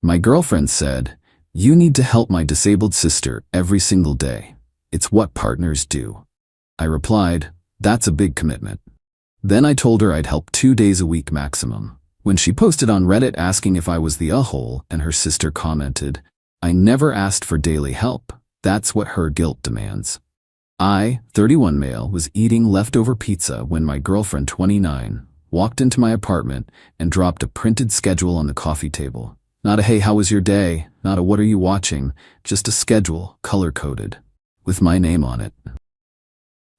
My girlfriend said, "You need to help my disabled sister every single day. It's what partners do." I replied, "That's a big commitment." Then I told her I'd help 2 days a week maximum. When she posted on Reddit asking if I was the Ahole, and her sister commented, "I never asked for daily help. That's what her guilt demands." I, 31 male, was eating leftover pizza when my girlfriend, 29, walked into my apartment and dropped a printed schedule on the coffee table. Not a "Hey, how was your day?" Not a "What are you watching?" Just a schedule, color-coded, with my name on it.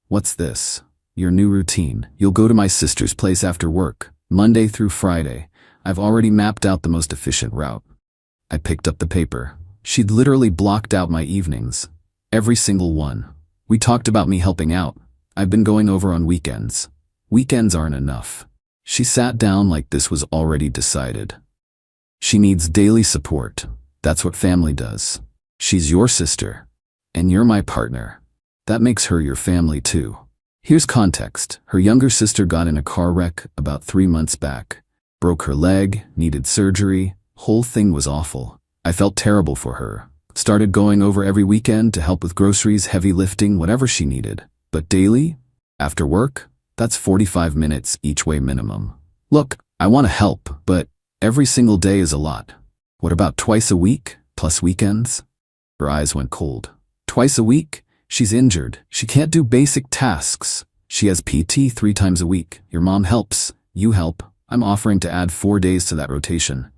"What's this?" "Your new routine. You'll go to my sister's place after work, Monday through Friday. I've already mapped out the most efficient route." I picked up the paper. She'd literally blocked out my evenings. Every single one. We talked about me helping out. I've been going over on weekends. Weekends aren't enough. She sat down like this was already decided. She needs daily support. That's what family does. She's your sister, and you're my partner. That makes her your family too. Here's context. Her younger sister got in a car wreck about 3 months back. Broke her leg, needed surgery. Whole thing was awful. I felt terrible for her. Started going over every weekend to help with groceries, heavy lifting, whatever she needed. But daily? After work? That's 45 minutes each way minimum. Look, I want to help, but every single day is a lot. What about twice a week, plus weekends? Her eyes went cold. Twice a week? She's injured. She can't do basic tasks. She has PT 3 times a week. Your mom helps. You help. I'm offering to add 4 days to that rotation.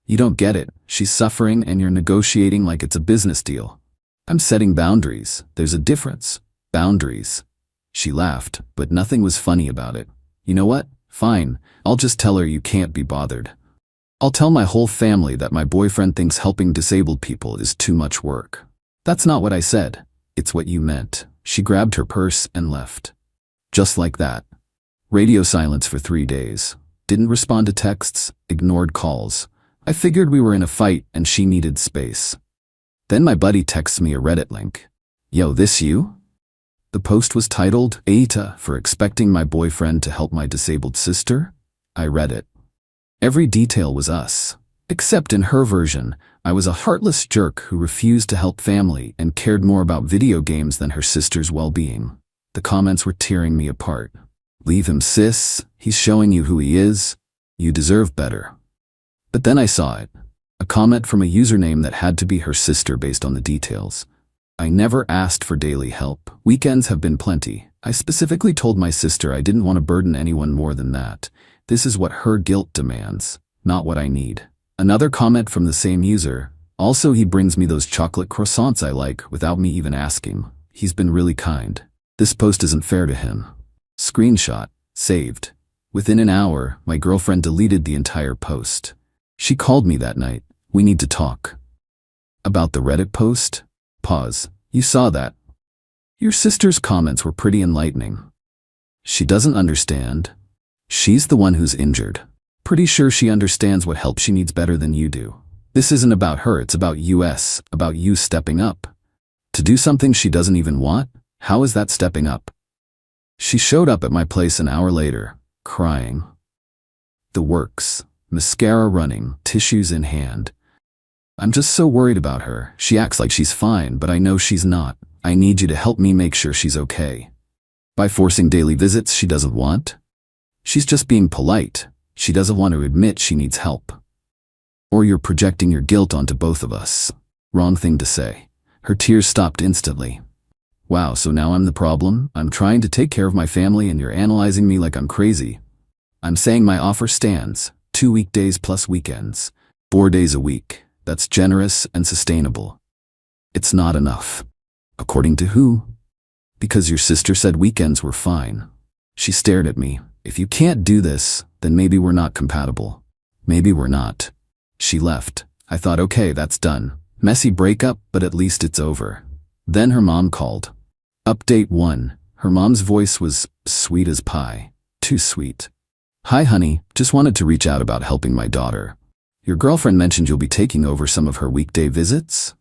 You don't get it. She's suffering and you're negotiating like it's a business deal. I'm setting boundaries. There's a difference. Boundaries. She laughed, but nothing was funny about it. You know what? Fine. I'll just tell her you can't be bothered. I'll tell my whole family that my boyfriend thinks helping disabled people is too much work. That's not what I said. It's what you meant. She grabbed her purse and left. Just like that. Radio silence for 3 days. Didn't respond to texts, ignored calls. I figured we were in a fight and she needed space. Then my buddy texts me a Reddit link. "Yo, this you?" The post was titled, "Aita for expecting my boyfriend to help my disabled sister." I read it. Every detail was us. Except in her version, I was a heartless jerk who refused to help family and cared more about video games than her sister's well-being. The comments were tearing me apart. "Leave him, sis. He's showing you who he is. You deserve better." But then I saw it. A comment from a username that had to be her sister based on the details. "I never asked for daily help. Weekends have been plenty. I specifically told my sister I didn't want to burden anyone more than that. This is what her guilt demands, not what I need." Another comment from the same user. "Also, he brings me those chocolate croissants I like without me even asking. He's been really kind. This post isn't fair to him." Screenshot. Saved. Within an hour, my girlfriend deleted the entire post. She called me that night. "We need to talk." "About the Reddit post?" Pause. "You saw that?" "Your sister's comments were pretty enlightening." "She doesn't understand. She's the one who's injured. Pretty sure she understands what help she needs better than you do. This isn't about her, it's about us, about you stepping up. To do something she doesn't even want? How is that stepping up?" She showed up at my place an hour later, crying. The works. Mascara running, tissues in hand. "I'm just so worried about her. She acts like she's fine, but I know she's not. I need you to help me make sure she's okay." By forcing daily visits she doesn't want? She's just being polite. She doesn't want to admit she needs help. Or you're projecting your guilt onto both of us. Wrong thing to say. Her tears stopped instantly. "Wow, so now I'm the problem? I'm trying to take care of my family and you're analyzing me like I'm crazy." "I'm saying my offer stands. 2 weekdays plus weekends. 4 days a week. That's generous and sustainable." "It's not enough." "According to who?" "Because your sister said weekends were fine." She stared at me. "If you can't do this, then maybe we're not compatible." "Maybe we're not." She left. I thought, okay, that's done. Messy breakup, but at least it's over. Then her mom called. Update 1. Her mom's voice was sweet as pie. Too sweet. "Hi honey, just wanted to reach out about helping my daughter. Your girlfriend mentioned you'll be taking over some of her weekday visits?"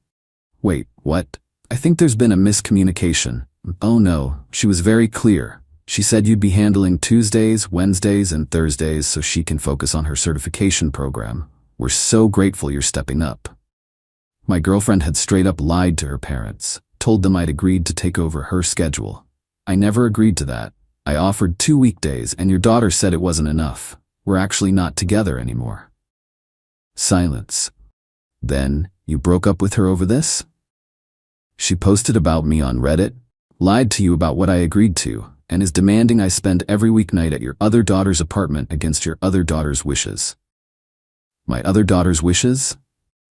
"Wait, what? I think there's been a miscommunication." "Oh no, she was very clear. She said you'd be handling Tuesdays, Wednesdays, and Thursdays so she can focus on her certification program." We're so grateful you're stepping up." My girlfriend had straight up lied to her parents, told them I'd agreed to take over her schedule. I never agreed to that. I offered 2 weekdays and your daughter said it wasn't enough. We're actually not together anymore. Silence. Then, you broke up with her over this? She posted about me on Reddit, lied to you about what I agreed to, and is demanding I spend every weeknight at your other daughter's apartment against your other daughter's wishes. My other daughter's wishes?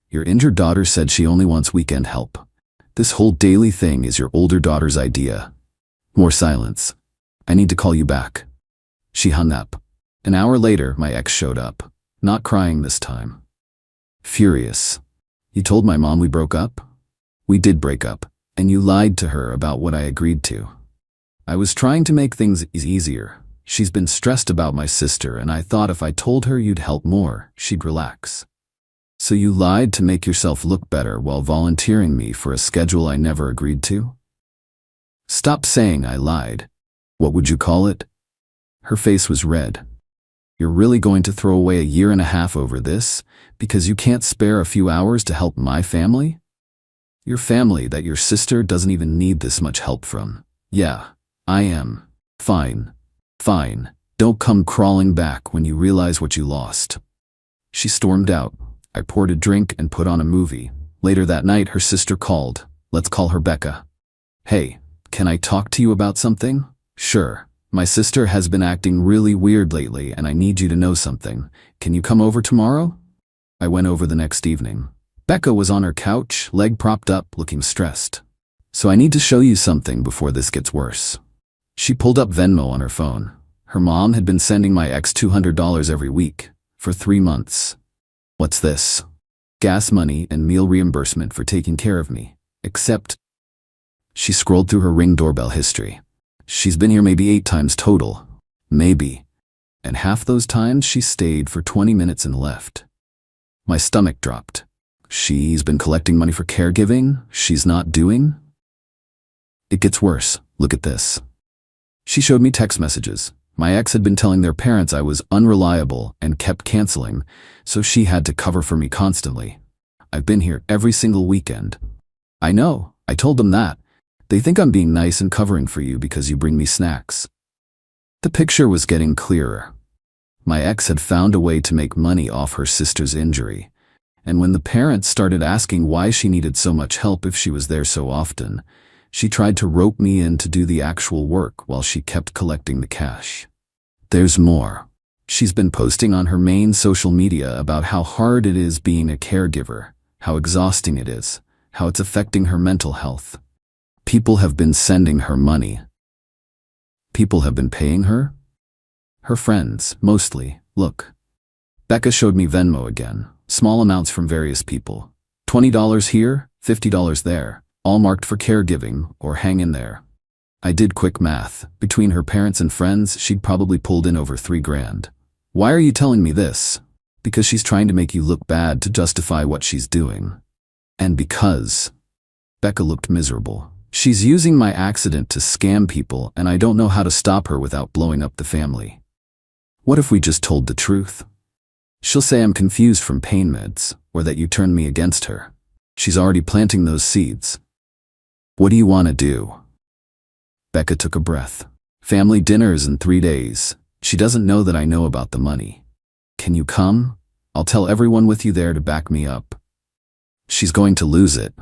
Your injured daughter said she only wants weekend help. This whole daily thing is your older daughter's idea. More silence. I need to call you back. She hung up. An hour later, my ex showed up. Not crying this time. Furious. You told my mom we broke up? We did break up, and you lied to her about what I agreed to. I was trying to make things easier. She's been stressed about my sister, and I thought if I told her you'd help more, she'd relax. So you lied to make yourself look better while volunteering me for a schedule I never agreed to? Stop saying I lied. What would you call it? Her face was red. You're really going to throw away a year and a half over this because you can't spare a few hours to help my family? Your family that your sister doesn't even need this much help from. Yeah, I am. Fine. Fine. Don't come crawling back when you realize what you lost. She stormed out. I poured a drink and put on a movie. Later that night, her sister called. Let's call her Becca. Hey, can I talk to you about something? Sure. My sister has been acting really weird lately and I need you to know something. Can you come over tomorrow? I went over the next evening. Becca was on her couch, leg propped up, looking stressed. So I need to show you something before this gets worse. She pulled up Venmo on her phone. Her mom had been sending my ex $200 every week for 3 months. What's this? Gas money and meal reimbursement for taking care of me. Except, she scrolled through her Ring doorbell history. She's been here maybe 8 times total. Maybe. And half those times she stayed for 20 minutes and left. My stomach dropped. She's been collecting money for caregiving she's not doing? It gets worse. Look at this. She showed me text messages. My ex had been telling their parents I was unreliable and kept canceling, so she had to cover for me constantly. I've been here every single weekend. I know, I told them that. They think I'm being nice and covering for you because you bring me snacks. The picture was getting clearer. My ex had found a way to make money off her sister's injury, and when the parents started asking why she needed so much help if she was there so often, she tried to rope me in to do the actual work while she kept collecting the cash. There's more. She's been posting on her main social media about how hard it is being a caregiver, how exhausting it is, how it's affecting her mental health. People have been sending her money. People have been paying her? Her friends, mostly. Look. Becca showed me Venmo again. Small amounts from various people. $20 here, $50 there. All marked for caregiving or hang in there. I did quick math. Between her parents and friends, she'd probably pulled in over $3 grand. Why are you telling me this? Because she's trying to make you look bad to justify what she's doing. And because Becca looked miserable. She's using my accident to scam people and I don't know how to stop her without blowing up the family. What if we just told the truth? She'll say I'm confused from pain meds or that you turned me against her. She's already planting those seeds. What do you want to do? Becca took a breath. Family dinners in 3 days. She doesn't know that I know about the money. Can you come? I'll tell everyone with you there to back me up. She's going to lose it.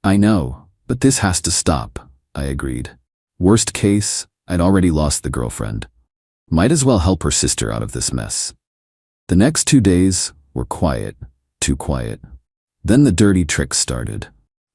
I know, but this has to stop, I agreed. Worst case, I'd already lost the girlfriend. Might as well help her sister out of this mess. The next 2 days were quiet, too quiet. Then the dirty tricks started.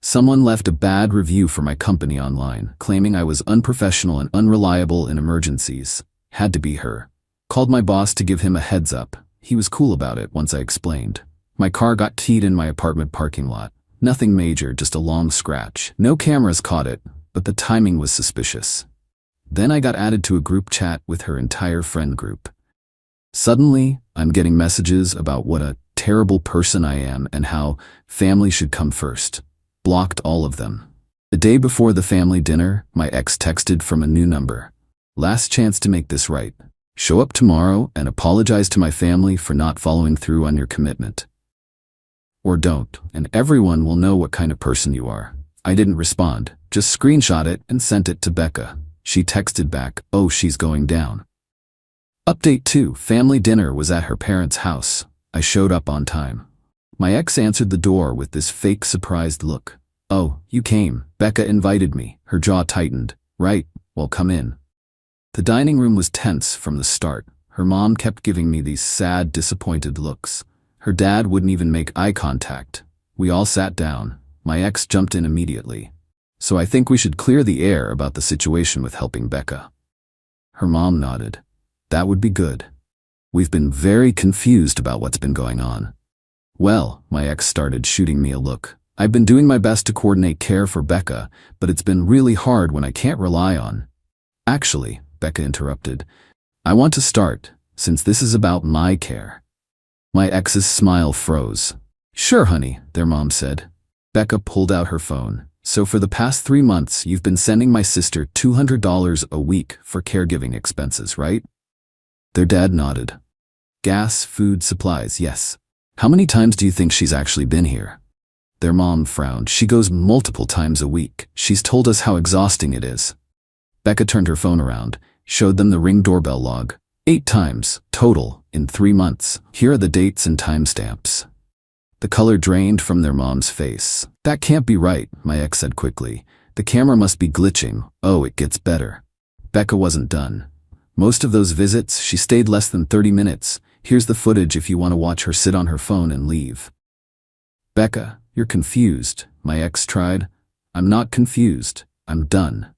Someone left a bad review for my company online, claiming I was unprofessional and unreliable in emergencies. Had to be her. Called my boss to give him a heads up. He was cool about it once I explained. My car got keyed in my apartment parking lot. Nothing major, just a long scratch. No cameras caught it, but the timing was suspicious. Then I got added to a group chat with her entire friend group. Suddenly, I'm getting messages about what a terrible person I am and how family should come first. Blocked all of them. The day before the family dinner, my ex texted from a new number. Last chance to make this right. Show up tomorrow and apologize to my family for not following through on your commitment. Or don't, and everyone will know what kind of person you are. I didn't respond, just screenshot it and sent it to Becca. She texted back, oh, she's going down. Update 2, family dinner was at her parents' house. I showed up on time. My ex answered the door with this fake surprised look. Oh, you came. Becca invited me. Her jaw tightened. Right, well, come in. The dining room was tense from the start. Her mom kept giving me these sad, disappointed looks. Her dad wouldn't even make eye contact. We all sat down. My ex jumped in immediately. So I think we should clear the air about the situation with helping Becca. Her mom nodded. That would be good. We've been very confused about what's been going on. Well, my ex started shooting me a look. I've been doing my best to coordinate care for Becca, but it's been really hard when I can't rely on. Actually, Becca interrupted, I want to start, since this is about my care. My ex's smile froze. Sure, honey, their mom said. Becca pulled out her phone. So for the past 3 months, you've been sending my sister $200 a week for caregiving expenses, right? Their dad nodded. Gas, food, supplies, yes. How many times do you think she's actually been here? Their mom frowned. She goes multiple times a week. She's told us how exhausting it is. Becca turned her phone around, showed them the Ring doorbell log. 8 times, total, in 3 months. Here are the dates and timestamps. The color drained from their mom's face. That can't be right, my ex said quickly. The camera must be glitching. Oh, it gets better. Becca wasn't done. Most of those visits, she stayed less than 30 minutes. Here's the footage if you want to watch her sit on her phone and leave. Becca, you're confused, my ex tried. I'm not confused. I'm done.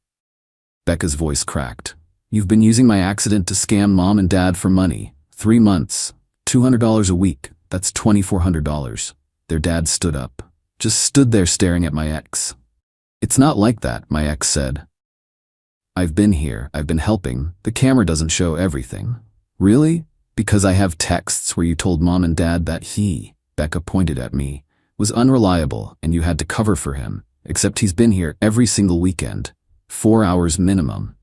Becca's voice cracked. You've been using my accident to scam mom and dad for money. 3 months. $200 a week. That's $2,400. Their dad stood up. Just stood there staring at my ex. It's not like that, my ex said. I've been here. I've been helping. The camera doesn't show everything. Really? Because I have texts where you told mom and dad that he, Becca pointed at me, was unreliable and you had to cover for him, except he's been here every single weekend. 4 hours minimum.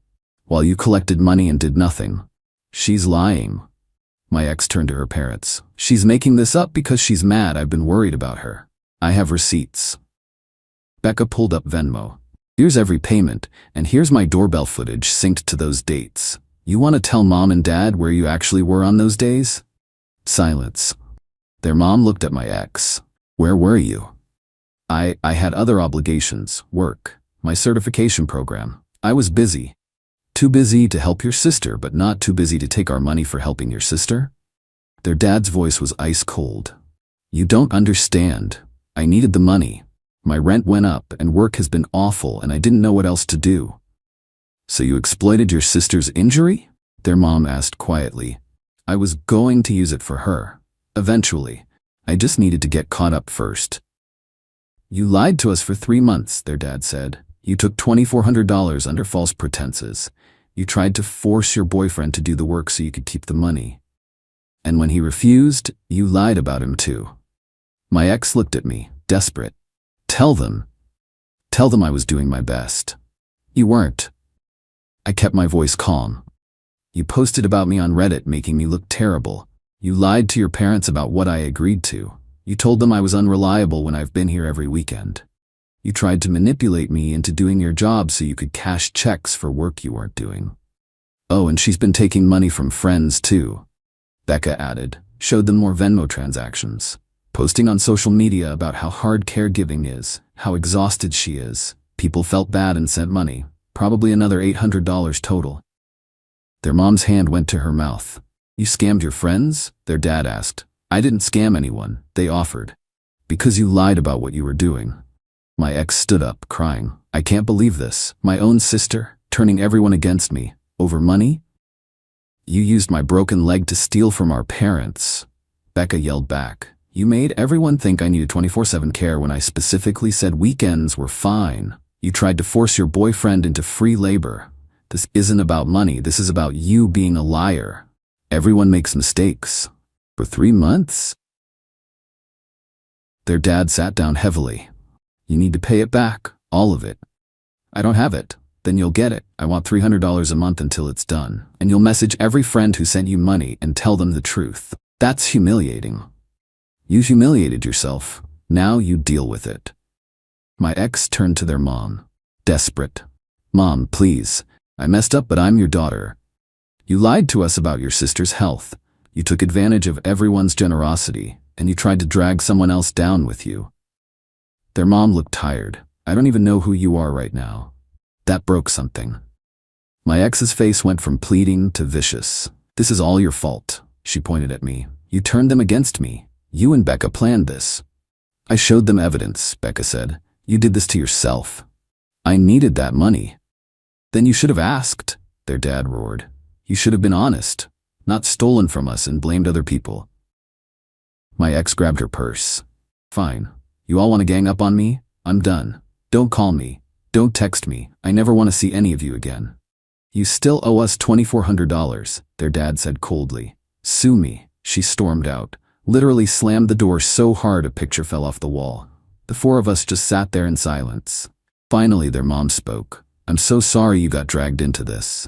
While you collected money and did nothing. She's lying. My ex turned to her parents. She's making this up because she's mad. I've been worried about her. I have receipts. Becca pulled up Venmo. Here's every payment, and here's my doorbell footage synced to those dates. You want to tell mom and dad where you actually were on those days? Silence. Their mom looked at my ex. Where were you? I had other obligations, work, my certification program. I was busy. Too busy to help your sister, but not too busy to take our money for helping your sister? Their dad's voice was ice cold. You don't understand. I needed the money. My rent went up and work has been awful and I didn't know what else to do. So you exploited your sister's injury? Their mom asked quietly. I was going to use it for her. Eventually. I just needed to get caught up first. You lied to us for 3 months, their dad said. You took $2,400 under false pretenses. You tried to force your boyfriend to do the work so you could keep the money. And when he refused, you lied about him too. My ex looked at me, desperate. Tell them I was doing my best. You weren't. I kept my voice calm. You posted about me on Reddit making me look terrible. You lied to your parents about what I agreed to. You told them I was unreliable when I've been here every weekend. You tried to manipulate me into doing your job so you could cash checks for work you weren't doing. Oh, and she's been taking money from friends too. Becca added, showed them more Venmo transactions. Posting on social media about how hard caregiving is, how exhausted she is. People felt bad and sent money, probably another $800 total. Their mom's hand went to her mouth. You scammed your friends? Their dad asked. I didn't scam anyone, they offered. Because you lied about what you were doing. My ex stood up, crying. I can't believe this. My own sister, turning everyone against me. Over money? You used my broken leg to steal from our parents. Becca yelled back. You made everyone think I needed 24/7 care when I specifically said weekends were fine. You tried to force your boyfriend into free labor. This isn't about money, this is about you being a liar. Everyone makes mistakes. For 3 months? Their dad sat down heavily. You need to pay it back, all of it. I don't have it. Then you'll get it. I want $300 a month until it's done. And you'll message every friend who sent you money and tell them the truth. That's humiliating. You humiliated yourself. Now you deal with it. My ex turned to their mom. Desperate. Mom, please. I messed up, but I'm your daughter. You lied to us about your sister's health. You took advantage of everyone's generosity, and you tried to drag someone else down with you. Their mom looked tired. I don't even know who you are right now. That broke something. My ex's face went from pleading to vicious. This is all your fault, she pointed at me. You turned them against me. You and Becca planned this. I showed them evidence, Becca said. You did this to yourself. I needed that money. Then you should have asked, their dad roared. You should have been honest, not stolen from us and blamed other people. My ex grabbed her purse. Fine. You all want to gang up on me? I'm done. Don't call me. Don't text me. I never want to see any of you again. You still owe us $2,400, their dad said coldly. Sue me, she stormed out, literally slammed the door so hard a picture fell off the wall. The four of us just sat there in silence. Finally, their mom spoke. I'm so sorry you got dragged into this.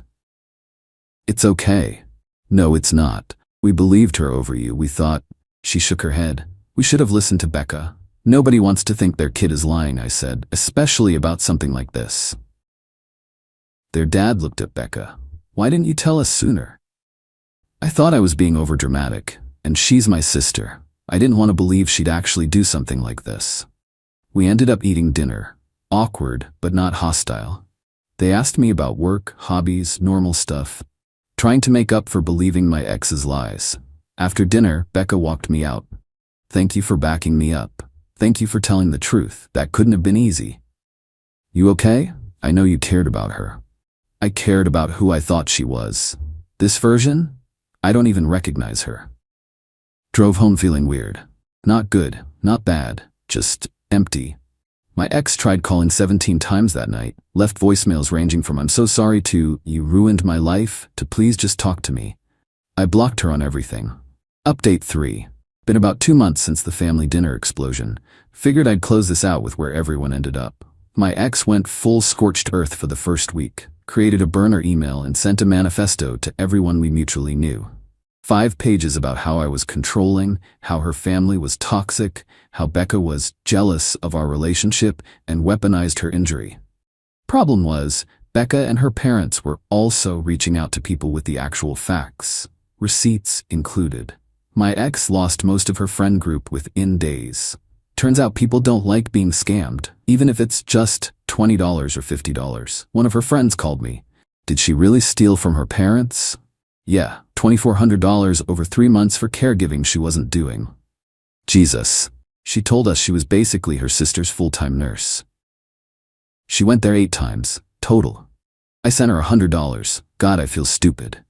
It's okay. No, it's not. We believed her over you. We thought. She shook her head. We should have listened to Becca. Nobody wants to think their kid is lying, I said, especially about something like this. Their dad looked at Becca. Why didn't you tell us sooner? I thought I was being overdramatic, and she's my sister. I didn't want to believe she'd actually do something like this. We ended up eating dinner. Awkward, but not hostile. They asked me about work, hobbies, normal stuff, trying to make up for believing my ex's lies. After dinner, Becca walked me out. Thank you for backing me up. Thank you for telling the truth. That couldn't have been easy. You okay? I know you cared about her. I cared about who I thought she was. This version? I don't even recognize her. Drove home feeling weird. Not good, not bad, just empty. My ex tried calling 17 times that night, left voicemails ranging from I'm so sorry to you ruined my life to please just talk to me. I blocked her on everything. Update 3. Been about 2 months since the family dinner explosion. Figured I'd close this out with where everyone ended up. My ex went full scorched earth for the first week, created a burner email and sent a manifesto to everyone we mutually knew. 5 pages about how I was controlling, how her family was toxic, how Becca was jealous of our relationship and weaponized her injury. Problem was, Becca and her parents were also reaching out to people with the actual facts, receipts included. My ex lost most of her friend group within days. Turns out people don't like being scammed, even if it's just $20 or $50. One of her friends called me. Did she really steal from her parents? Yeah, $2,400 over 3 months for caregiving she wasn't doing. Jesus. She told us she was basically her sister's full-time nurse. She went there 8 times, total. I sent her $100. God, I feel stupid.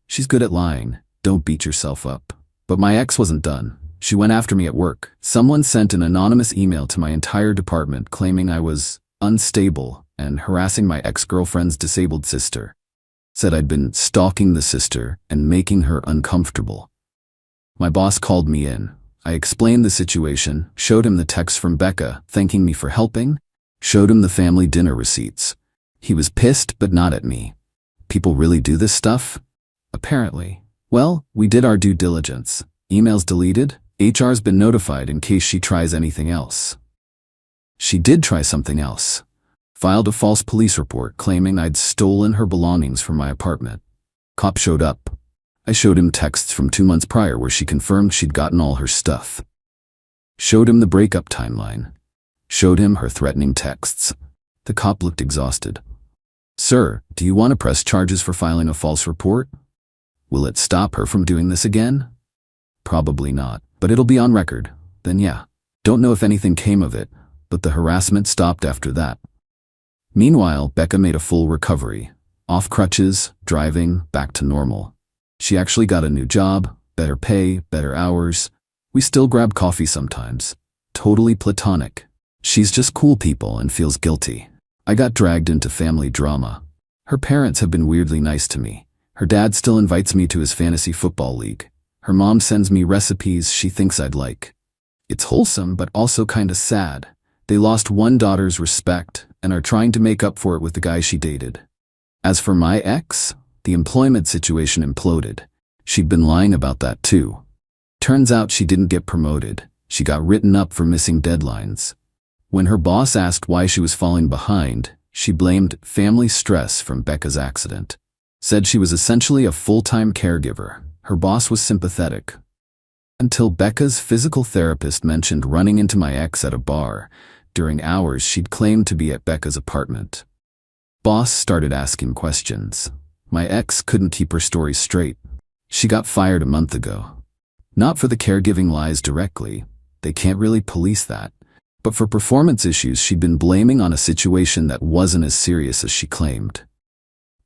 She's good at lying. Don't beat yourself up. But my ex wasn't done. She went after me at work. Someone sent an anonymous email to my entire department claiming I was unstable and harassing my ex-girlfriend's disabled sister. Said I'd been stalking the sister and making her uncomfortable. My boss called me in. I explained the situation, showed him the text from Becca thanking me for helping, showed him the family dinner receipts. He was pissed, but not at me. People really do this stuff? Apparently. Well, we did our due diligence. Emails deleted. HR's been notified in case she tries anything else. She did try something else. Filed a false police report claiming I'd stolen her belongings from my apartment. Cop showed up. I showed him texts from 2 months prior where she confirmed she'd gotten all her stuff. Showed him the breakup timeline. Showed him her threatening texts. The cop looked exhausted. Sir, do you want to press charges for filing a false report? Will it stop her from doing this again? Probably not, but it'll be on record. Then yeah. Don't know if anything came of it, but the harassment stopped after that. Meanwhile, Becca made a full recovery. Off crutches, driving, back to normal. She actually got a new job, better pay, better hours. We still grab coffee sometimes. Totally platonic. She's just cool people and feels guilty. I got dragged into family drama. Her parents have been weirdly nice to me. Her dad still invites me to his fantasy football league. Her mom sends me recipes she thinks I'd like. It's wholesome, but also kinda sad. They lost one daughter's respect and are trying to make up for it with the guy she dated. As for my ex, the employment situation imploded. She'd been lying about that too. Turns out she didn't get promoted. She got written up for missing deadlines. When her boss asked why she was falling behind, she blamed family stress from Becca's accident. Said she was essentially a full-time caregiver. Her boss was sympathetic. Until Becca's physical therapist mentioned running into my ex at a bar during hours she'd claimed to be at Becca's apartment. Boss started asking questions. My ex couldn't keep her story straight. She got fired a month ago. Not for the caregiving lies directly, they can't really police that, but for performance issues she'd been blaming on a situation that wasn't as serious as she claimed.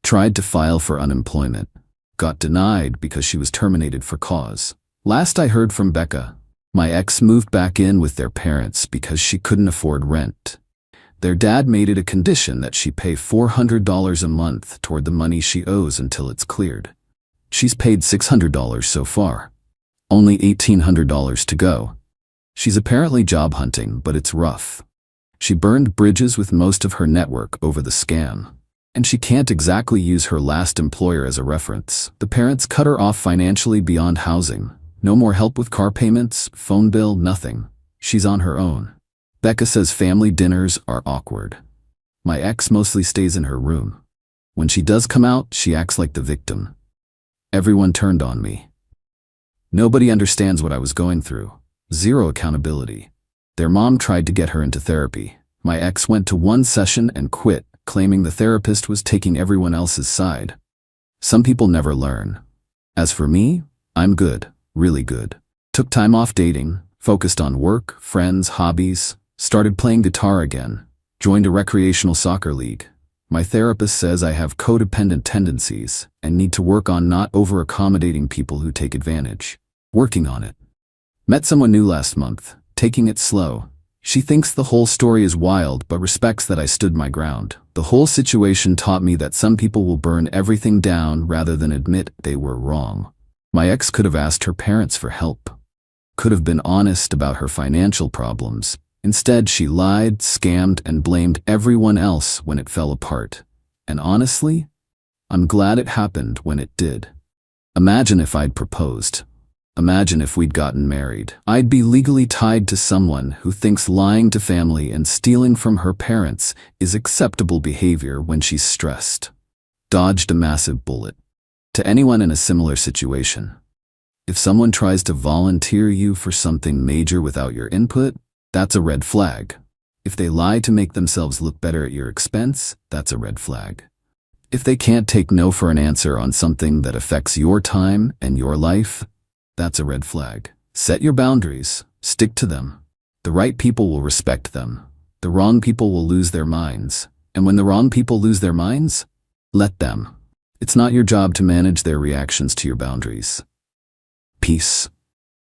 Tried to file for unemployment. Got denied because she was terminated for cause. Last I heard from Becca, my ex moved back in with their parents because she couldn't afford rent. Their dad made it a condition that she pay $400 a month toward the money she owes until it's cleared. She's paid $600 so far. Only $1,800 to go. She's apparently job hunting, but it's rough. She burned bridges with most of her network over the scam. And she can't exactly use her last employer as a reference. The parents cut her off financially beyond housing. No more help with car payments, phone bill, nothing. She's on her own. Becca says family dinners are awkward. My ex mostly stays in her room. When she does come out, she acts like the victim. Everyone turned on me. Nobody understands what I was going through. Zero accountability. Their mom tried to get her into therapy. My ex went to one session and quit, claiming the therapist was taking everyone else's side. Some people never learn. As for me, I'm good, really good. Took time off dating, focused on work, friends, hobbies, started playing guitar again, joined a recreational soccer league. My therapist says I have codependent tendencies and need to work on not over-accommodating people who take advantage. Working on it. Met someone new last month, taking it slow. She thinks the whole story is wild but respects that I stood my ground. The whole situation taught me that some people will burn everything down rather than admit they were wrong. My ex could have asked her parents for help. Could have been honest about her financial problems. Instead, she lied, scammed, and blamed everyone else when it fell apart. And honestly, I'm glad it happened when it did. Imagine if I'd proposed. Imagine if we'd gotten married. I'd be legally tied to someone who thinks lying to family and stealing from her parents is acceptable behavior when she's stressed. Dodged a massive bullet. To anyone in a similar situation, if someone tries to volunteer you for something major without your input, that's a red flag. If they lie to make themselves look better at your expense, that's a red flag. If they can't take no for an answer on something that affects your time and your life, that's a red flag. Set your boundaries. Stick to them. The right people will respect them. The wrong people will lose their minds. And when the wrong people lose their minds, let them. It's not your job to manage their reactions to your boundaries. Peace.